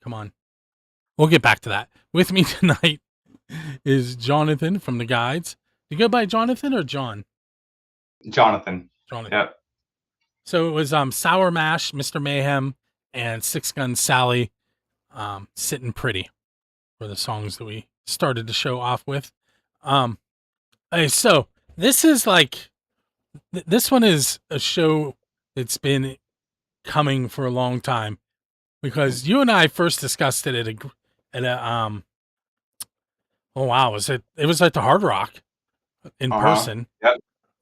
Come on. We'll get back to that. With me tonight is Jonathan from the Guides. You go by Jonathan or John? Jonathan. Jonathan. Yep. So it was Sour Mash, Mr. Mayhem, and Six Gun Sally, Sitting Pretty were the songs that we started the show off with. So this is like, this one is a show that's been coming for a long time because you and I first discussed it at a oh wow, it was at the Hard Rock in person. Yep.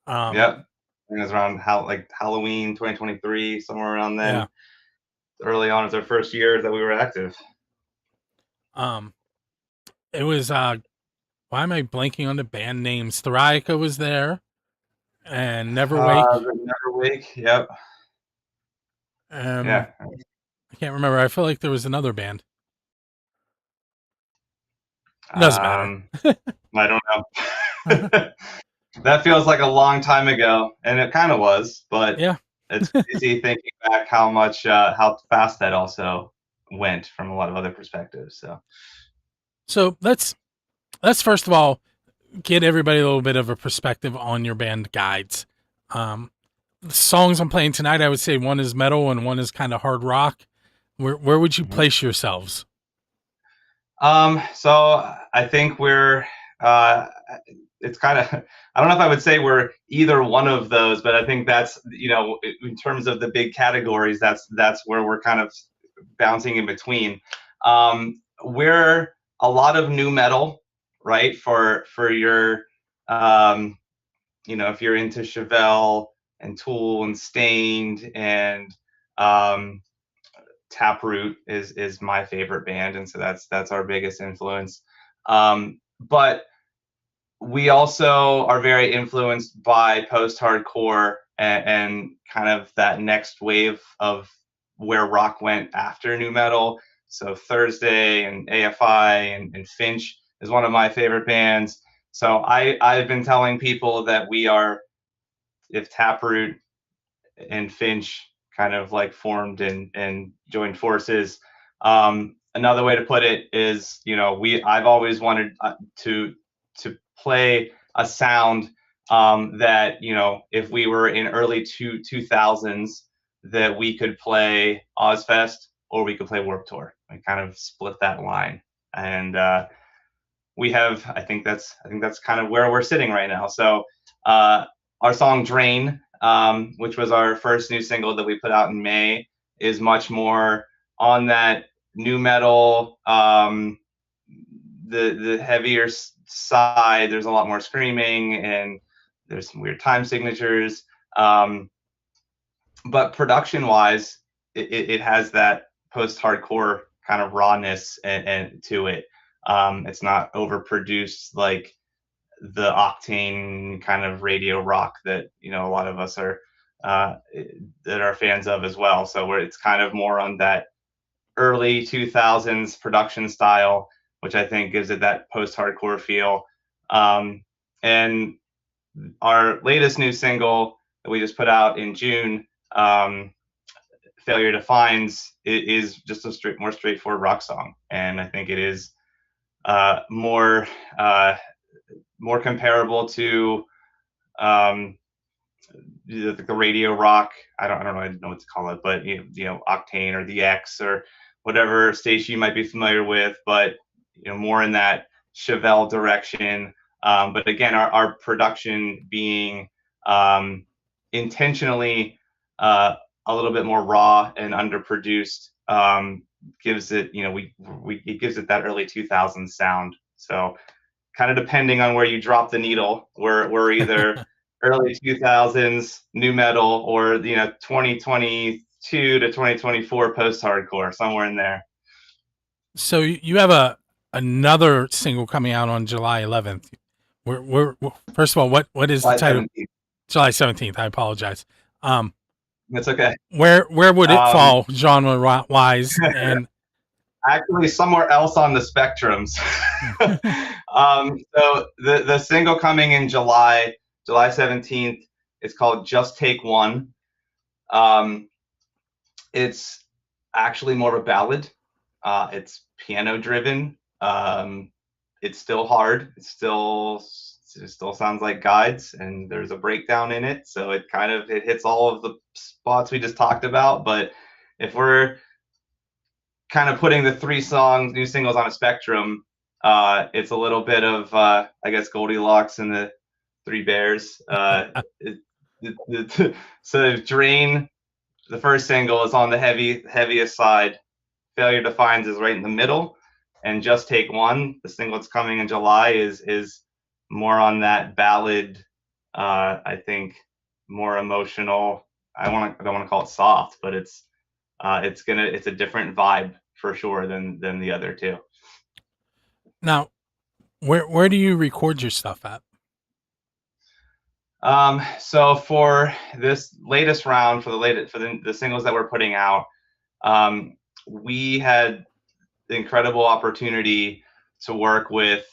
Um, Yep. It was around Halloween 2023, somewhere around then. yeah. Early on, it's our first year that we were active. It was why am I blanking on the band names? Theriaca was there, and Neverwake. Neverwake. Yep. Yeah. I can't remember. I feel like there was another band. Doesn't matter. I don't know. That feels like a long time ago, and it kind of was, but Yeah. It's easy thinking back how fast that also went from a lot of other perspectives. So let's first of all get everybody a little bit of a perspective on your band Guides. The songs I'm playing tonight, I would say one is metal and one is kind of hard rock. Where would you place yourselves? So I think we're it's kind of, I don't know if I would say we're either one of those, but I think that's, in terms of the big categories, that's where we're kind of bouncing in between. We're a lot of new metal, right? For your, if you're into Chevelle and Tool and Stained and Taproot is my favorite band, and so that's our biggest influence. But we also are very influenced by post-hardcore and kind of that next wave of where rock went after nu metal. So Thursday and AFI and Finch is one of my favorite bands. So I've been telling people that we are, if Taproot and Finch kind of like formed and joined forces. Another way to put it is, I've always wanted to play a sound that, if we were in early 2000s, that we could play Ozfest or we could play Warped Tour. We kind of split that line, and we have. I think that's kind of where we're sitting right now. So our song Drain, which was our first new single that we put out in May, is much more on that nu metal, the heavier side. There's a lot more screaming and there's some weird time signatures. But production wise, it has that post-hardcore kind of rawness and to it. It's not overproduced like the octane kind of radio rock that a lot of us are that are fans of as well. So it's kind of more on that early 2000s production style, which I think gives it that post-hardcore feel. And our latest new single that we just put out in June, Failure Defines, is just a more straightforward rock song, and I think it is more comparable to the radio rock. I don't know what to call it, but Octane or the X or whatever station you might be familiar with, but more in that Chevelle direction. But again, our production being intentionally a little bit more raw and underproduced, gives it, it gives it that early 2000s sound. So kind of depending on where you drop the needle, we're either early 2000s nu metal or 2022 to 2024 post-hardcore, somewhere in there. So you have another single coming out on July 11th. We're first of all, what is the title? 17th. July 17th. I apologize. That's okay. Where would it fall genre wise? And actually somewhere else on the spectrums. So the single coming in July 17th, it's called Just Take One. It's actually more of a ballad. It's piano driven. It's still hard. It still sounds like guides, and there's a breakdown in it, so it hits all of the spots we just talked about. But if we're kind of putting the new singles on a spectrum, it's a little bit of I guess Goldilocks and the Three Bears. So Drain, the first single, is on the heaviest side. Failure Defines is right in the middle, and Just Take One, the single that's coming in July, is more on that ballad. I think more emotional. I don't want to call it soft, but it's a different vibe for sure than the other two. Now, where do you record your stuff at? So for this latest round, for the singles that we're putting out, we had the incredible opportunity to work with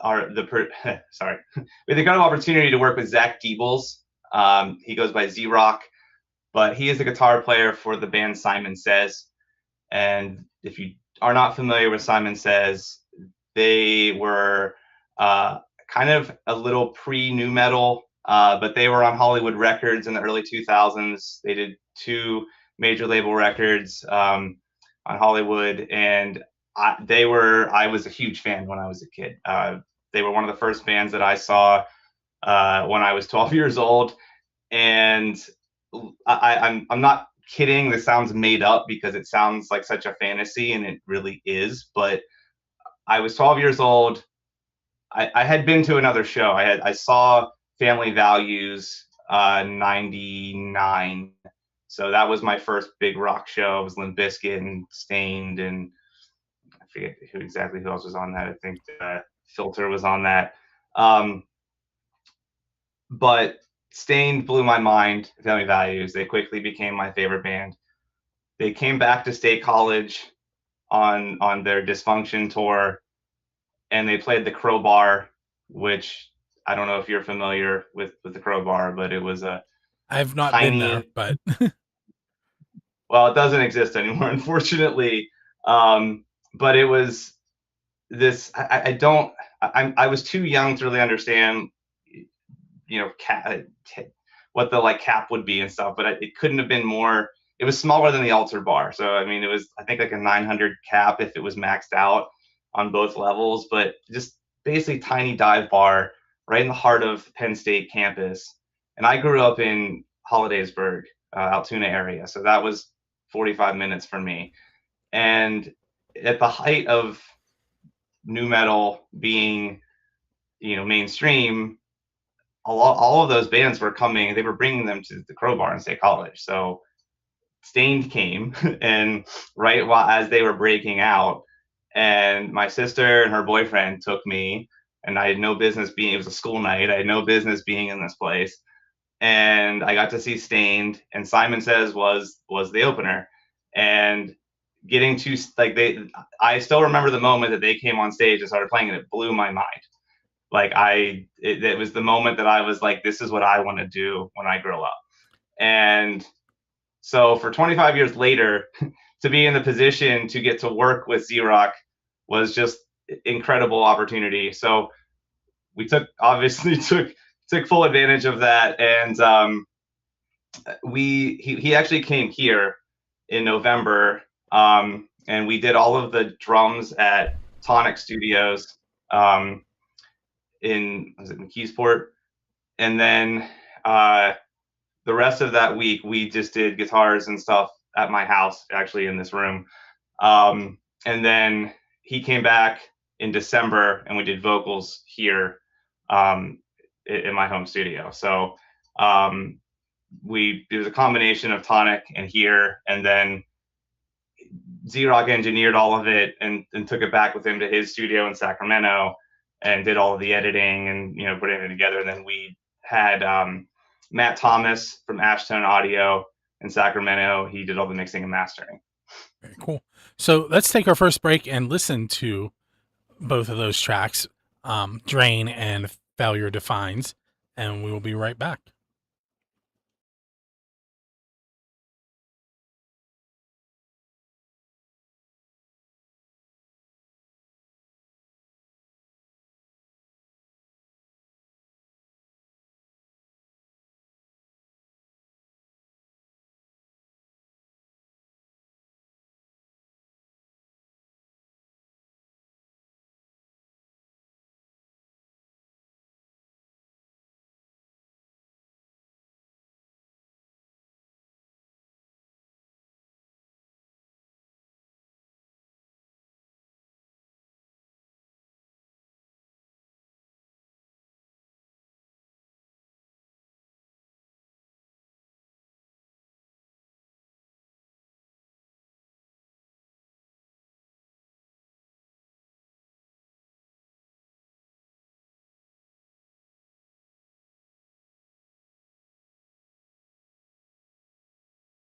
sorry, we had the incredible opportunity to work with Zach Diebels. He goes by Z-Rock, but he is the guitar player for the band Simon Says. And if you are not familiar with Simon Says, they were kind of a little pre-nu metal, but they were on Hollywood Records in the early 2000s. They did 2 major label records on Hollywood, and I was a huge fan when I was a kid. They were one of the first bands that I saw when I was 12 years old, and I'm not kidding. This sounds made up because it sounds like such a fantasy, and it really is. But I was 12 years old. I had been to another show. I saw Family Values '99. So that was my first big rock show. It was Limp Bizkit and Stained, and I forget who else was on that. I think Filter was on that. But Stained blew my mind. Family Values. They quickly became my favorite band. They came back to State College on their Dysfunction tour, and they played the Crowbar, which I don't know if you're familiar with the Crowbar, but it was a I've not been there, tiny. but Well, it doesn't exist anymore, unfortunately. But it was this. I don't. I was too young to really understand, what the like cap would be and stuff. But it couldn't have been more. It was smaller than the altar bar, so I mean, it was I think like a 900 cap if it was maxed out on both levels. But just basically tiny dive bar right in the heart of Penn State campus. And I grew up in Hollidaysburg, Altoona area, so that was 45 minutes for me. And at the height of nu metal being, mainstream, all of those bands were coming. They were bringing them to the Crowbar and State College. So Stained came, and right while as they were breaking out, and my sister and her boyfriend took me, and I had no business being. It was a school night. I had no business being in this place, and I got to see Stained, and Simon Says was the opener, and getting to like I still remember the moment that they came on stage and started playing, and it blew my mind. Like it was the moment that I was like, this is what I want to do when I grow up. And so for 25 years later, to be in the position to get to work with Z-Rock was just incredible opportunity. So we obviously took full advantage of that, and he actually came here in November, and we did all of the drums at Tonic Studios in Keysport, and then the rest of that week we just did guitars and stuff at my house, actually in this room. And then he came back in December, and we did vocals here in my home studio. So it was a combination of Tonic and here, and then Z-Rock engineered all of it and took it back with him to his studio in Sacramento and did all of the editing and putting it together. And then we had Matt Thomas from Ashtone Audio in Sacramento. He did all the mixing and mastering. very cool. So let's take our first break and listen to both of those tracks, Drain and Failure Defines, and we will be right back.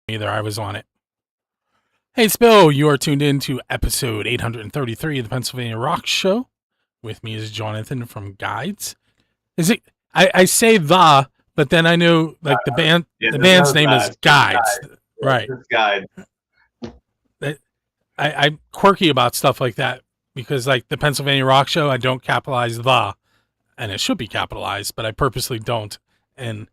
either. I was on it. Hey, it's Bill. You are tuned in to episode 833 of the Pennsylvania Rock Show. With me is Jonathan from Guides. Is it? I say the, but then I know like the band's name is Guides, right? It's Guide. I'm quirky about stuff like that because like the Pennsylvania Rock Show, I don't capitalize the, and it should be capitalized, but I purposely don't, and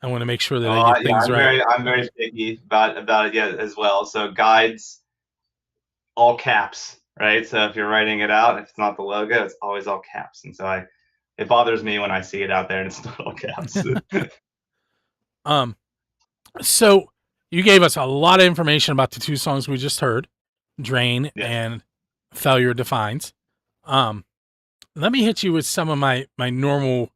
I want to make sure that I get things right. I'm very picky about it as well. So Guides, all caps, right? So if you're writing it out, if it's not the logo, it's always all caps. And so it bothers me when I see it out there and it's not all caps. So you gave us a lot of information about the two songs we just heard, Drain and Failure Defines. Let me hit you with some of my normal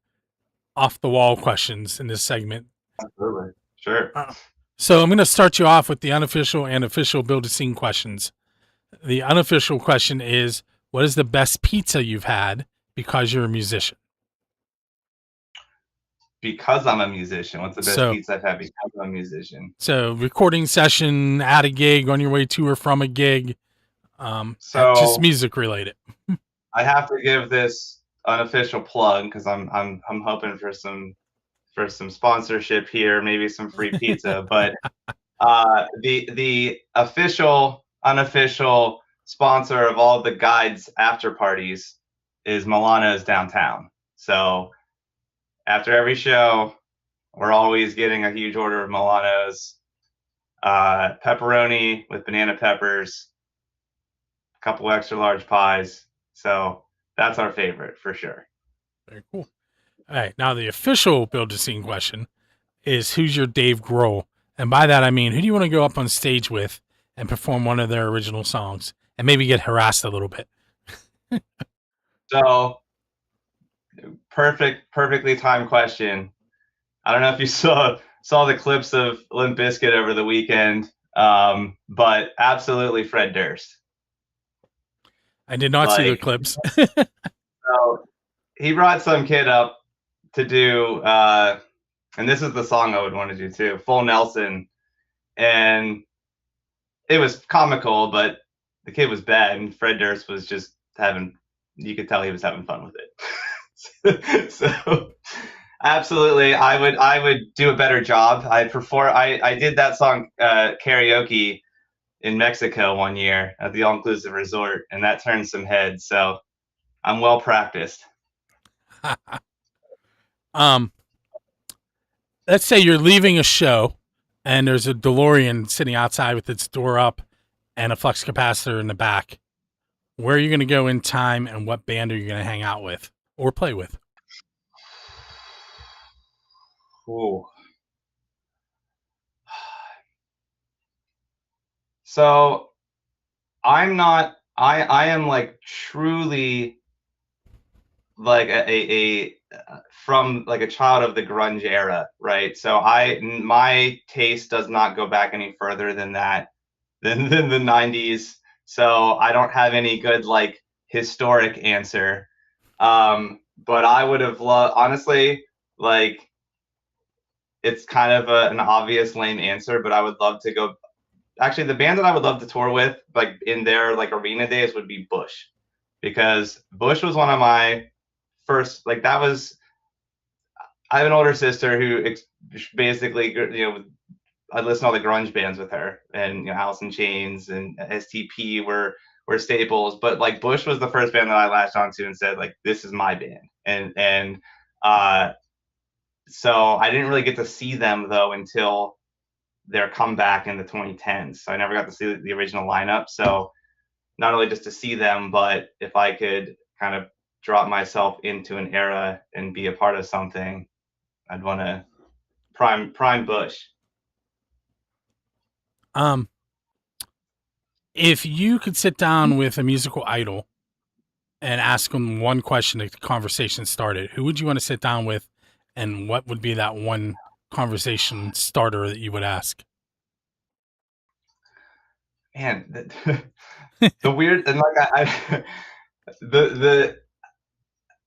off the wall questions in this segment. Absolutely. Sure. So I'm going to start you off with the unofficial and official build a scene questions. The unofficial question is, what is the best pizza you've had because you're a musician? Because I'm a musician. What's the best pizza I've had because I'm a musician? So recording session, at a gig, on your way to or from a gig, just music related. I have to give this unofficial plug because I'm hoping for some sponsorship here, maybe some free pizza. But the official, unofficial sponsor of all the Guides after parties is Milano's downtown. So after every show, we're always getting a huge order of Milano's, pepperoni with banana peppers, a couple extra large pies. So that's our favorite for sure. Very cool. All right. Now the official build a scene question is, who's your Dave Grohl? And by that, I mean, who do you want to go up on stage with and perform one of their original songs and maybe get harassed a little bit? So perfectly timed question. I don't know if you saw the clips of Limp Bizkit over the weekend, but absolutely Fred Durst. I did not see the clips. So he brought some kid up to do, and this is the song I would want to do too, Full Nelson, and it was comical, but the kid was bad, and Fred Durst was just you could tell he was having fun with it. So absolutely, I would do a better job. I did that song karaoke in Mexico one year at the all-inclusive resort, and that turned some heads. So I'm well practiced. Let's say you're leaving a show and there's a DeLorean sitting outside with its door up and a flux capacitor in the back. Where are you going to go in time, and what band are you going to hang out with or play with? Ooh. So I am like truly like a from like a child of the grunge era, right? So my taste does not go back any further than that, than the 90s. So I don't have any good like historic answer. But I would have loved, honestly, like it's kind of an obvious lame answer, but I would love to go. Actually, the band that I would love to tour with, like in their like arena days, would be Bush, because Bush was one of my first, like that was. I have an older sister who basically, I listened to all the grunge bands with her, and Alice in Chains and STP were staples, but like Bush was the first band that I latched onto and said like, this is my band, and so I didn't really get to see them though until their comeback in the 2010s. So I never got to see the original lineup. So not only just to see them, but if I could kind of drop myself into an era and be a part of something, I'd want to prime Bush. If you could sit down with a musical idol and ask them one question to get the conversation started, who would you want to sit down with, and what would be that one conversation starter that you would ask? Man, the weird, and like the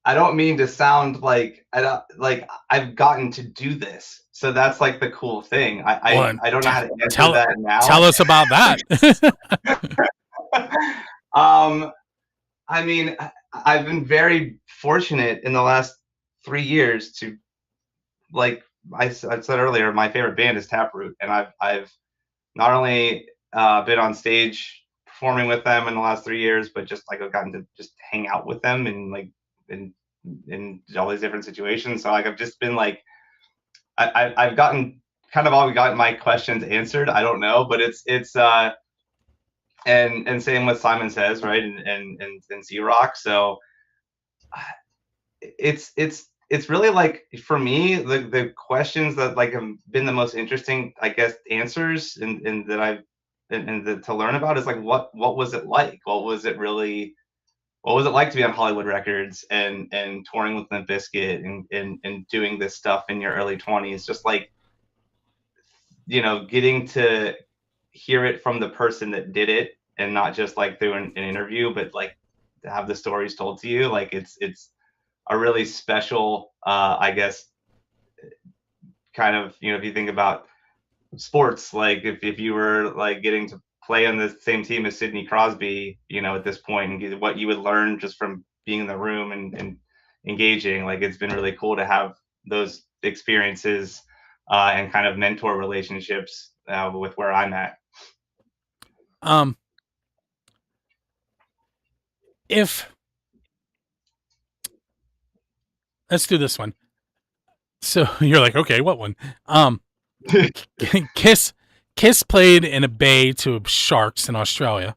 I don't mean to sound like I don't like I've gotten to do this. So that's like the cool thing. Well, I don't know how to answer tell that now. tell us about that. um, I mean, I've been very fortunate in the last 3 years to like I said earlier, my favorite band is Taproot, and I've not only been on stage performing with them in the last 3 years, but just like I've gotten to just hang out with them and like in in all these different situations. So like I've just been like I've gotten kind of all gotten my questions answered. I don't know, but it's and same with Simon Says, right, and Z Rock. So it's really like for me the questions that like have been the most interesting, I guess, answers and that I've to learn about is like what was it like? What was it like to be on Hollywood Records and touring with Limp Bizkit and doing this stuff in your early 20s? Just like, getting to hear it from the person that did it and not just like through an interview, but like to have the stories told to you. Like it's a really special, I guess, kind of, if you think about sports, like if you were like getting to play on the same team as Sidney Crosby, at this point, and what you would learn just from being in the room and engaging, like it's been really cool to have those experiences and kind of mentor relationships with where I'm at. um, if let's do this one. So you're like, okay, what one? Kiss Kiss played in a bay to sharks in Australia.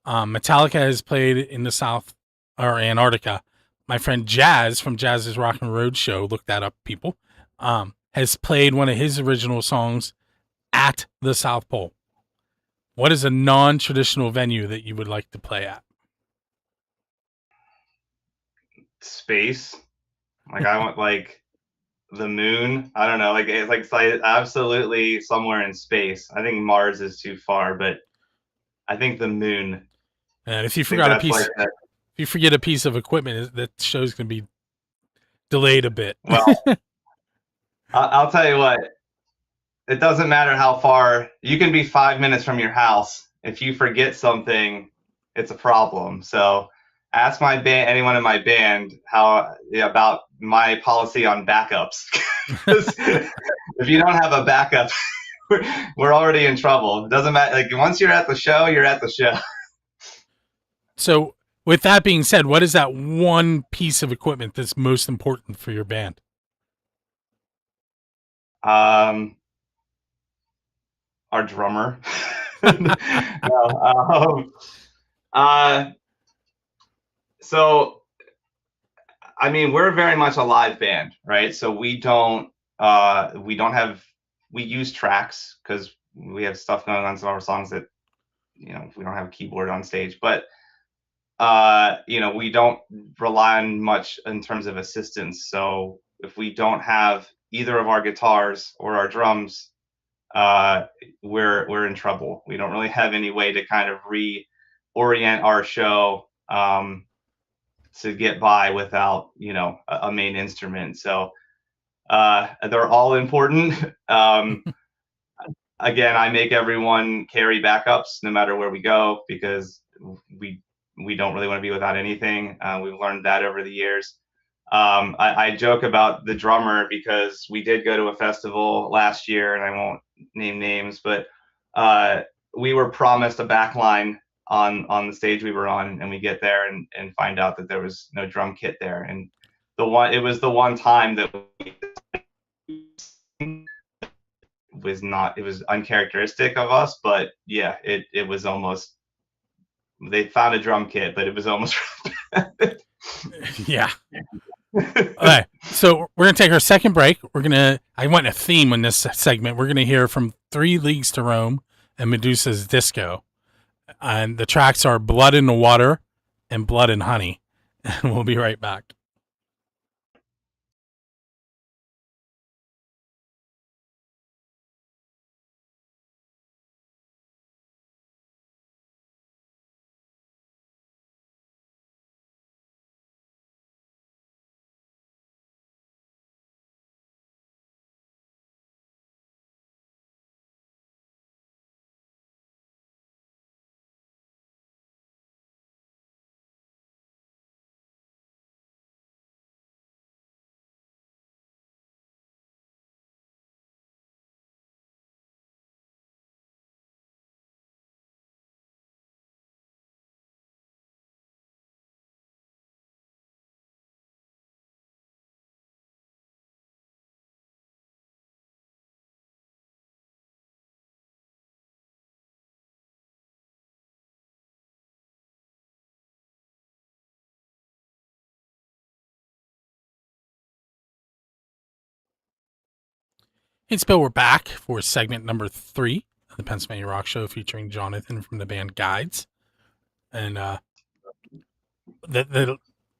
Metallica has played in the South or Antarctica. My friend Jazz from Jazz's Rock and Road Show, look that up, people, has played one of his original songs at the South Pole. What is a non-traditional venue that you would like to play at? Space, like I want like the moon. I don't know, like it's like absolutely somewhere in space. I think Mars is too far, but I think the moon. And I think that's like if you forget a piece of equipment, that show's going to be delayed a bit. well, I'll tell you what, it doesn't matter how far you can be 5 minutes from your house. If you forget something, it's a problem. So ask my band, anyone in my band, how about my policy on backups. Because if you don't have a backup, we're already in trouble. It doesn't matter. Like once you're at the show, you're at the show. So, with that being said, what is that one piece of equipment that's most important for your band? Um, our drummer. No, uh, so I mean, we're very much a live band, right? So we don't have we use tracks because we have stuff going on some of our songs that we don't have a keyboard on stage, but we don't rely on much in terms of assistance. So if we don't have either of our guitars or our drums, uh, we're in trouble. We don't really have any way to kind of reorient our show to get by without a main instrument. So they're all important. Again, I make everyone carry backups no matter where we go because we we don't really want to be without anything. We've learned that over the years. I joke about the drummer because we did go to a festival last year, and I won't name names, but uh, we were promised a back line on the stage we were on, and we get there and find out that there was no drum kit there. And it was the one time that was not it was uncharacteristic of us, but yeah, it was almost they found a drum kit, but it was almost Yeah. Okay. So we're gonna take our second break. I went a theme in this segment. We're gonna hear from 3 Leagues to Rome and Medusa's Disco. And the tracks are Blood in the Water and Blood and Honey. And we'll be right back. It's Bill. We're back for segment number 3 of the Pennsylvania Rock Show featuring Jonathan from the band Guides. And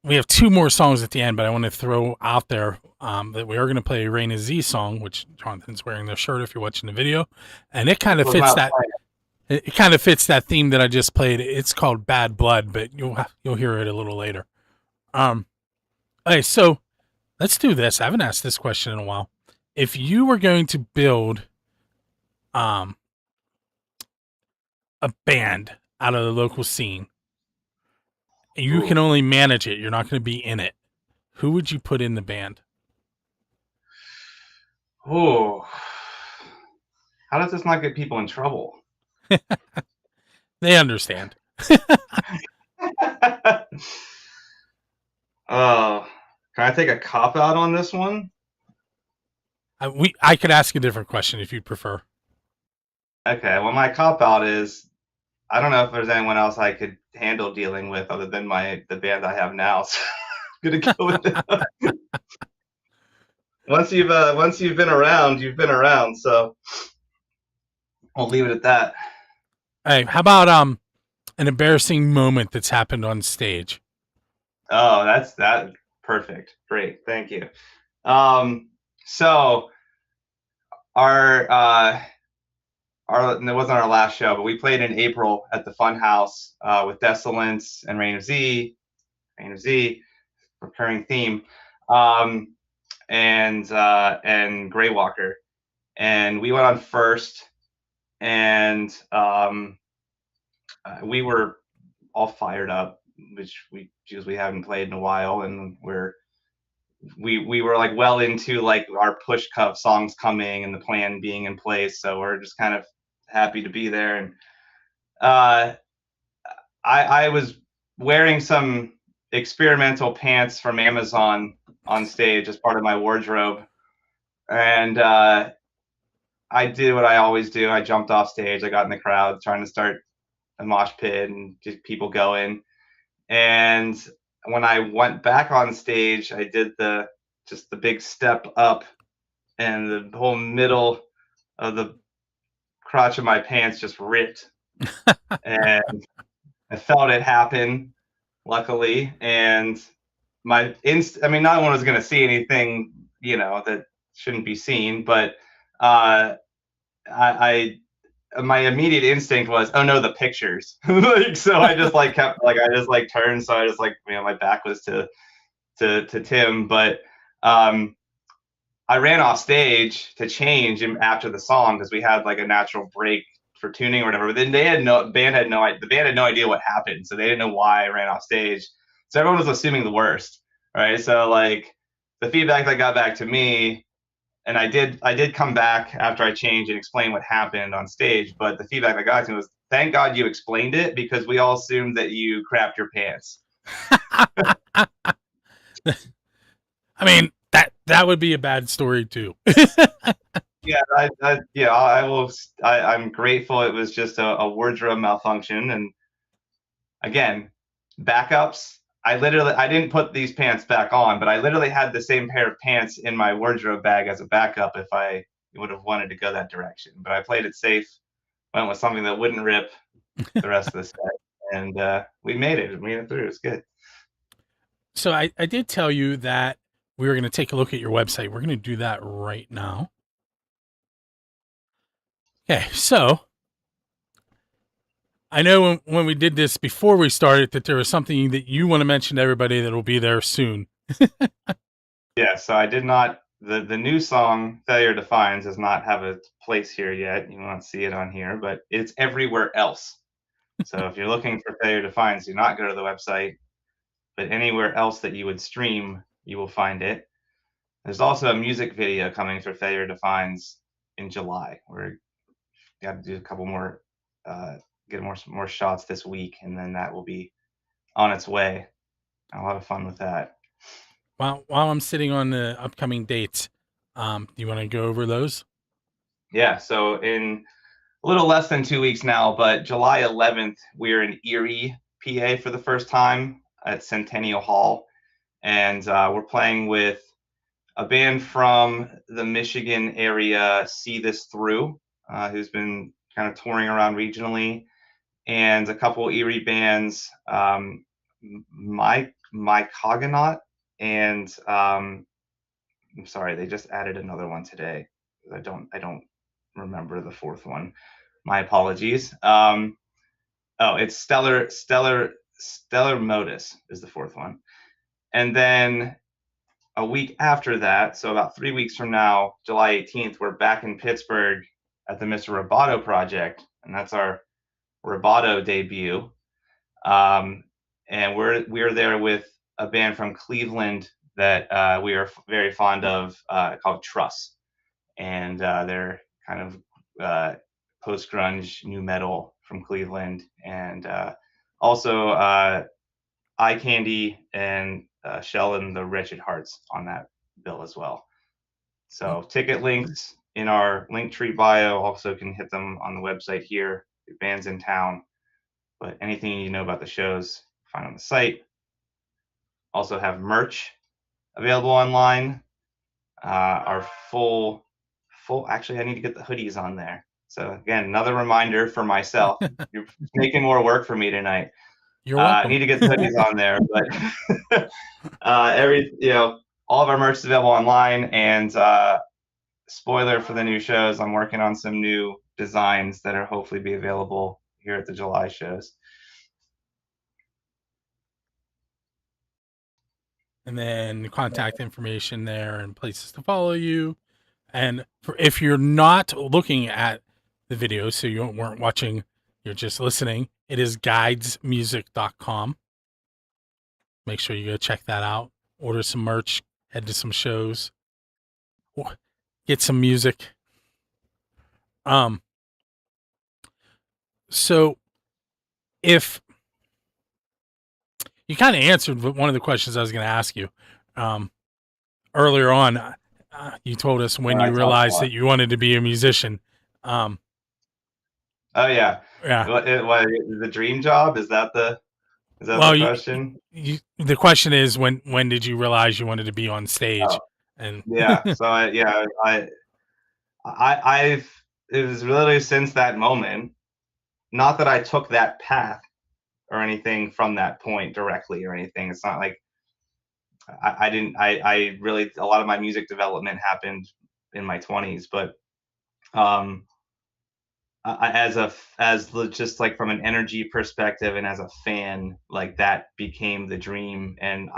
we have 2 more songs at the end, but I want to throw out there that we are going to play a Rain Z song, which Jonathan's wearing their shirt if you're watching the video. And it kind of fits that. It kind of fits that theme that I just played. It's called Bad Blood, but you'll hear it a little later. Okay, so let's do this. I haven't asked this question in a while. If you were going to build a band out of the local scene, and you can only manage it, you're not going to be in it, who would you put in the band? Oh, how does this not get people in trouble? They understand. Oh, can I take a cop out on this one? I could ask a different question if you'd prefer. Okay, well, my cop out is I don't know if there's anyone else I could handle dealing with other than the band I have now. So I'm gonna go with it. Once you've been around, you've been around. So I'll leave it at that. Hey, how about an embarrassing moment that's happened on stage? Oh, that's perfect. Great, thank you. So our it wasn't our last show, but we played in April at the Fun House with Desolence and Rain of Z, recurring theme, and Grey Walker, and we went on first, and we were all fired up, because we haven't played in a while, and we were like well into like our push cup songs coming and the plan being in place, so we're just kind of happy to be there. And I was wearing some experimental pants from Amazon on stage as part of my wardrobe, and I did what I always do. I jumped off stage. I got in the crowd trying to start a mosh pit and get people going. And when I went back on stage, I did the big step up, and the whole middle of the crotch of my pants just ripped. And I felt it happen, luckily. And not one was going to see anything, that shouldn't be seen, but my immediate instinct was, oh no, the pictures. So I just turned. So I just my back was to Tim, but I ran off stage to change after the song because we had like a natural break for tuning or whatever. But then the band had no idea what happened, so they didn't know why I ran off stage. So everyone was assuming the worst, right? So like the feedback that got back to me, and I did come back after I changed and explain what happened on stage. But the feedback I got to me was, thank God you explained it, because we all assumed that you crapped your pants. I mean, that would be a bad story too. Yeah, I will. I'm grateful it was just a wardrobe malfunction. And again, backups. I didn't put these pants back on, but I literally had the same pair of pants in my wardrobe bag as a backup if I would have wanted to go that direction. But I played it safe, went with something that wouldn't rip the rest of the set, and we made it. We made it through. It's good. So I did tell you that we were going to take a look at your website. We're going to do that right now. Okay, so I know when we did this before we started that there was something that you want to mention to everybody that will be there soon. Yeah, so I did not. The new song "Failure Defines" does not have a place here yet. You won't see it on here, but it's everywhere else. So if you're looking for "Failure Defines," do not go to the website, but anywhere else that you would stream, you will find it. There's also a music video coming for "Failure Defines" in July. We're got to do a couple more, get more shots this week, and then that will be on its way. A lot of fun with that. While I'm sitting on the upcoming dates, do you want to go over those? Yeah, so in a little less than 2 weeks now, but July 11th, we're in Erie, PA for the first time at Centennial Hall, and we're playing with a band from the Michigan area, See This Through, who's been kind of touring around regionally, and a couple Erie bands, my Cogonaut, and I'm sorry, they just added another one today. I don't remember the fourth one. My apologies. Oh, it's Stellar Modus is the fourth one. And then a week after that, so about 3 weeks from now, July 18th, we're back in Pittsburgh at the Mr. Roboto project, and that's our Roboto debut. And we're there with a band from Cleveland that we are very fond of, called Truss, and they're kind of post grunge new metal from Cleveland, and also Eye Candy and Shell and the Wretched Hearts on that bill as well. So ticket links in our Linktree bio. Also can hit them on the website here. Bands in town, but anything you know about the shows, find on the site. Also have merch available online. Our full. Actually, I need to get the hoodies on there. So again, another reminder for myself. You're making more work for me tonight. You're I welcome. need to get the hoodies on there, but all of our merch is available online. And spoiler for the new shows, I'm working on some new designs that are hopefully be available here at the July shows. And then contact information there and places to follow you. And if you're not looking at the video, so you weren't watching, you're just listening, it is guidesmusic.com. Make sure you go check that out. Order some merch, head to some shows, get some music. So if you kind of answered one of the questions I was going to ask you earlier on, you told us when you realized that you wanted to be a musician. Oh yeah. Yeah. What the dream job? Is that the question? The question is when did you realize you wanted to be on stage? Oh, and yeah. So I've it was literally since that moment. Not that I took that path or anything from that point directly or anything. It's not like I didn't. I really a lot of my music development happened in my 20s, but um, as just like from an energy perspective and as a fan, like that became the dream. And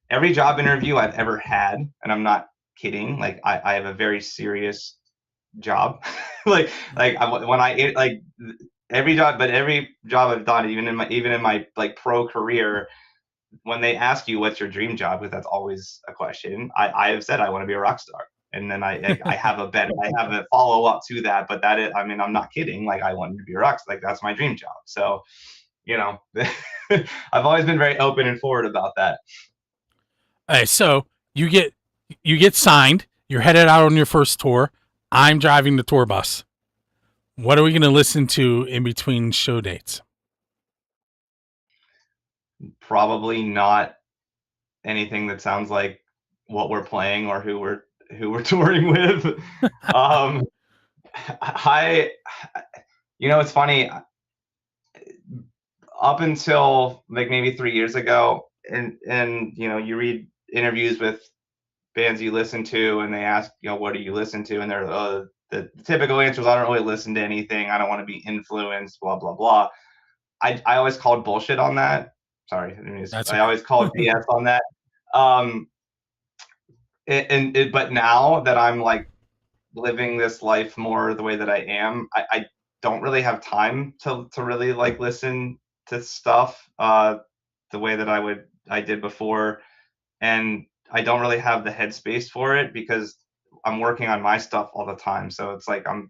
every job interview I've ever had, and I'm not kidding, like I have a very serious job. like when I like every job, but every job I've done, even in my like pro career, when they ask you what's your dream job, because that's always a question, I have said I want to be a rock star. And then I have a follow up to that, but that is, I mean, I'm not kidding. Like I wanted to be a rock star. Like that's my dream job. So, I've always been very open and forward about that. Hey, so you get signed. You're headed out on your first tour. I'm driving the tour bus. What are we going to listen to in between show dates? Probably not anything that sounds like what we're playing or who we're touring with. It's funny. Up until like maybe 3 years ago, and you read interviews with bands you listen to, and they ask, what do you listen to, and they're the typical answer is, I don't really listen to anything. I don't want to be influenced. Blah blah blah. I always called bullshit on that. Sorry, I always called BS on that. But now that I'm like living this life more the way that I am, I don't really have time to really like listen to stuff the way that I did before, and I don't really have the headspace for it because I'm working on my stuff all the time. So it's like I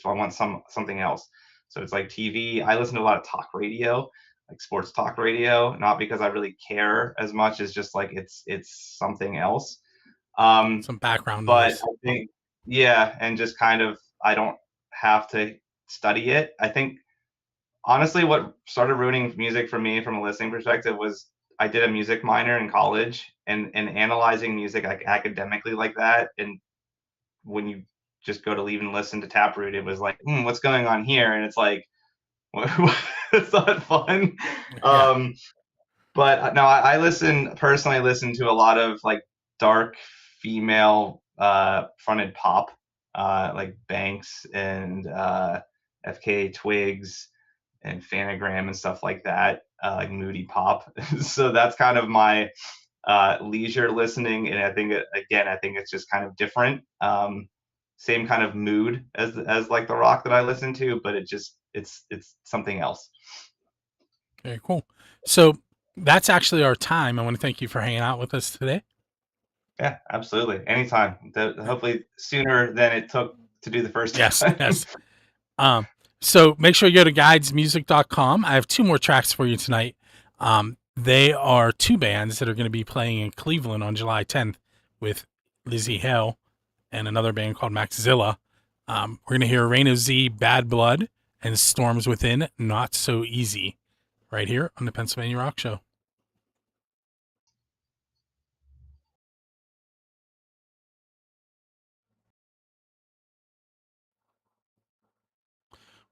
want something else. So it's like TV. I listen to a lot of talk radio, like sports talk radio, not because I really care as much as just like it's something else. Some background But noise. I think, yeah, and just kind of, I don't have to study it. I think honestly, what started ruining music for me from a listening perspective was I did a music minor in college, and analyzing music like academically like that, and when you just go to leave and listen to Taproot, it was like, what's going on here? And it's like, it's not fun. Yeah. But no, I listen to a lot of like dark female fronted pop, like Banks and FK Twigs and Fanagram and stuff like that, like moody pop. So that's kind of my leisure listening, and I think it's just kind of different. Same kind of mood as like the rock that I listen to, but it's something else. Very cool. So that's actually our time. I want to thank you for hanging out with us today. Yeah, absolutely. Anytime. Hopefully sooner than it took to do the first Yes, time. yes. Um, so make sure you go to guidesmusic.com. I have two more tracks for you tonight. They are two bands that are going to be playing in Cleveland on July 10th with Lizzie Hale and another band called Maxzilla. We're going to hear Rain of Z, Bad Blood, and Storms Within, Not So Easy, right here on the Pennsylvania Rock Show.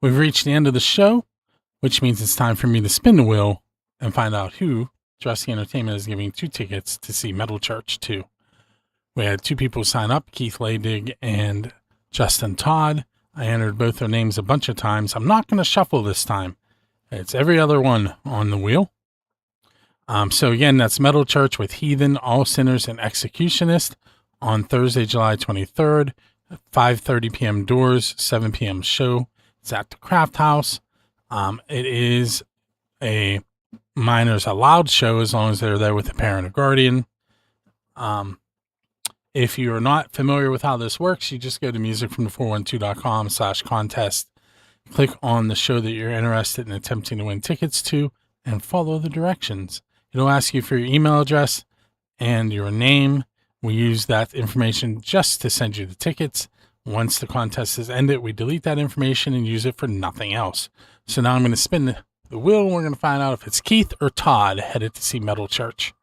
We've reached the end of the show, which means it's time for me to spin the wheel and find out who Dressy Entertainment is giving 2 tickets to see Metal Church to. We had 2 people sign up, Keith Laydig and Justin Todd. I entered both their names a bunch of times. I'm not going to shuffle this time. It's every other one on the wheel. So again, that's Metal Church with Heathen, All Sinners, and Executionist on Thursday, July 23rd, 5:30 p.m. doors, 7 p.m. show. It's at the Craft House. It is a minors allowed show as long as they're there with a parent or guardian. If you're not familiar with how this works, you just go to musicfromthe412.com/contest, click on the show that you're interested in attempting to win tickets to, and follow the directions. It'll ask you for your email address and your name. We use that information just to send you the tickets. Once the contest is ended, we delete that information and use it for nothing else. So now I'm going to spin the wheel, and we're going to find out if it's Keith or Todd headed to see Metal Church.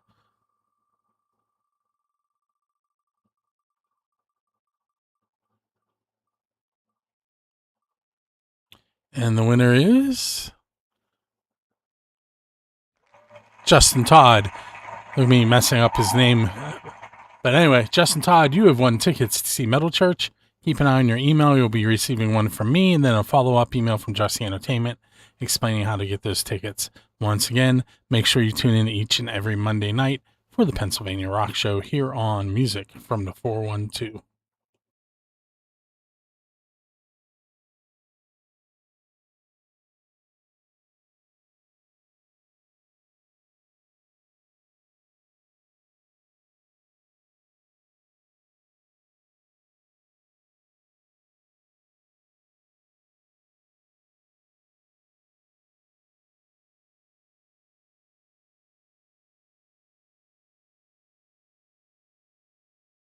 And the winner is Justin Todd. Look at me messing up his name. But anyway, Justin Todd, you have won tickets to see Metal Church. Keep an eye on your email. You'll be receiving one from me and then a follow-up email from Dressy Entertainment explaining how to get those tickets. Once again, make sure you tune in each and every Monday night for the Pennsylvania Rock Show here on Music from the 412.